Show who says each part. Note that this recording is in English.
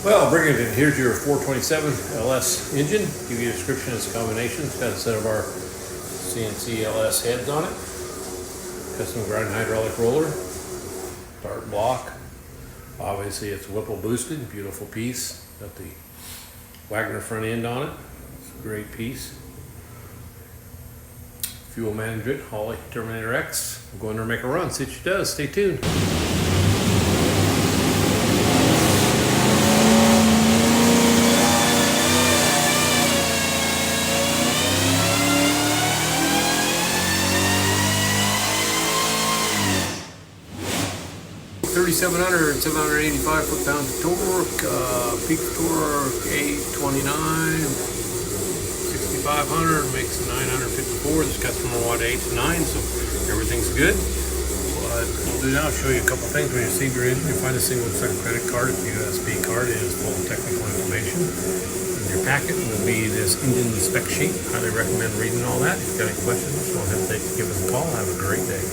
Speaker 1: Well, Barrington, here's your 427 LS engine. Give you a description of its combination. It's got a set of our CNC LS heads on it. Custom grind hydraulic roller. Start block. Obviously it's Whipple boosted. Beautiful piece. Got the Wegner front end on it. It's a great piece. Fuel management, Holley Terminator X. We'll go in there and make a run. See what she does. Stay tuned. $3,700 and 785 foot-pounds of torque, peak torque 829, 6,500 makes 954. This customer wanted 8 to 9, so everything's good. What we'll do now is show you a couple things. When you receive your engine, you'll find a single second credit card. It's a USB card. It is full of technical information. In your packet will be this engine spec sheet. Highly recommend reading all that. If you've got any questions, don't hesitate to give us a call. Have a great day.